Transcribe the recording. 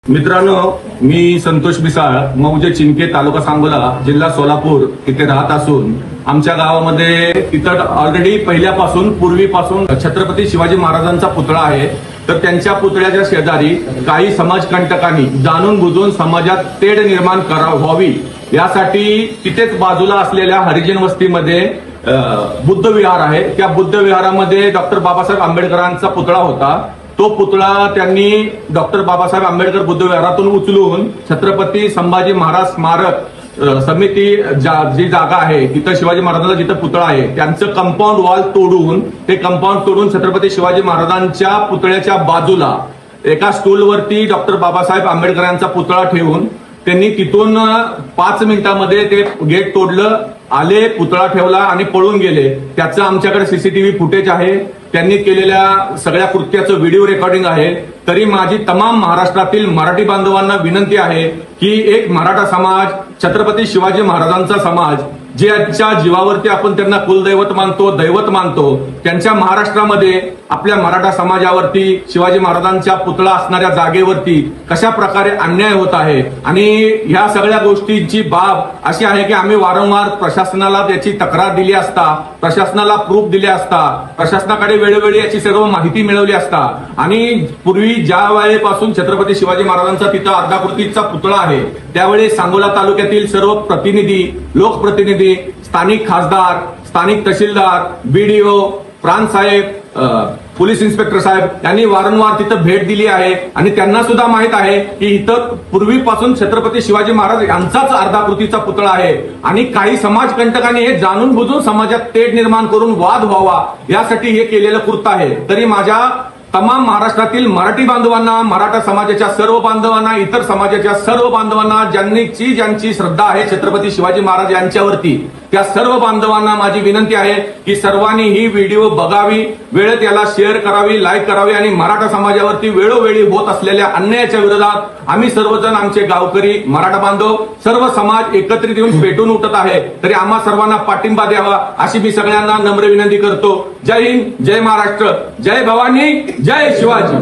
मित्रांनो, मी संतोष मिसाळ, मौजे चिंके, तालुका सांगोला, जिल्हा सोलापूर इथे राहत असून आमच्या गावामध्ये तिथं ऑलरेडी पहिल्यापासून पूर्वीपासून छत्रपती शिवाजी महाराजांचा पुतळा आहे. तर त्यांच्या पुतळ्याच्या शेजारी काही समाजकंटकांनी जाणून बुजून समाजात तेढ निर्माण व्हावी यासाठी तिथेच बाजूला असलेल्या हरिजन वस्तीमध्ये बुद्ध विहार आहे. त्या बुद्ध विहारामध्ये डॉक्टर बाबासाहेब आंबेडकरांचा पुतळा होता. तो पुतळा त्यांनी डॉक्टर बाबासाहेब आंबेडकर बुद्ध विहारातून उचलून छत्रपती संभाजी महाराज स्मारक समिती जी जागा आहे तिथं शिवाजी महाराजांचा जिथं पुतळा आहे त्यांचं कंपाऊंड वॉल तोडून छत्रपती शिवाजी महाराजांच्या पुतळ्याच्या बाजूला एका स्टूलवरती डॉक्टर बाबासाहेब आंबेडकरांचा पुतळा ठेवून त्यांनी तिथून 5 मिनिटांमध्ये ते गेट तोडलं, आले, पुतळा ठेवला आणि पळून गेले. त्याचं आमच्याकडे सीसीटीव्ही फुटेज आहे. त्यांनी केलेल्या सगळ्या कृत्याचं व्हिडिओ रेकॉर्डिंग आहे. तरी माझी तमाम महाराष्ट्रातील मराठी बांधवांना विनंती आहे की एक मराठा समाज, छत्रपती शिवाजी महाराजांचा समाज, ज्याच्या जीवावरती आपण त्यांना कुलदैवत मानतो, दैवत मानतो, त्यांच्या महाराष्ट्रामध्ये आपल्या मराठा समाजावरती शिवाजी महाराजांच्या पुतळा असणाऱ्या जागेवरती कशा प्रकारे अन्याय होत आहे. आणि ह्या सगळ्या गोष्टींची बाब अशी आहे की आम्ही वारंवार प्रशासनाला त्याची तक्रार दिली असता, प्रशासनाला प्रूफ दिले असता, प्रशासनाकडे वेळोवेळी याची सर्व माहिती मिळवली असता. आणि पूर्वी ज्या वेळेपासून छत्रपती शिवाजी महाराजांचा तिथं अर्धाकृतीचा पुतळा आहे त्यावेळी सांगोला तालुक्यातील सर्व प्रतिनिधी, लोकप्रतिनिधी, स्थानिक खासदार, स्थानिक तहसीलदार, बीडीओ, प्रांत साहेब, पोलीस इन्स्पेक्टर साहेब यांनी वारंवार तिथं भेट दिली आहे. आणि त्यांना सुद्धा माहित आहे की इथं पूर्वीपासून छत्रपती शिवाजी महाराज यांचाच अर्धाकृतीचा पुतळा आहे. आणि काही समाजकंटकांनी हे जाणून बुजून समाजात तेढ निर्माण करून वाद व्हावा यासाठी हे केलेलं कृत्य आहे. तरी माझ्या तमाम महाराष्ट्रातील मराठी बांधवांना, मराठा समाजाच्या सर्व बांधवांना, इतर समाजाच्या सर्व बांधवांना, ज्यांची श्रद्धा आहे छत्रपती शिवाजी महाराज यांच्यावरती, त्या सर्व बांधवांना माझी विनंती आहे की सर्वांनी ही व्हिडिओ बघावी, वेळेत याला शेअर करावी, लाईक करावी. आणि मराठा समाजावरती वेळोवेळी होत असलेल्या अन्यायाच्या विरोधात आम्ही सर्वजण, आमचे गावकरी, मराठा बांधव, सर्व समाज एकत्रित येऊन पेटून उठत आहे. तरी आम्हा सर्वांना पाठिंबा द्यावा अशी मी सगळ्यांना नम्र विनंती करतो. जय हिंद, जय महाराष्ट्र, जय भवानी, जय शिवाजी.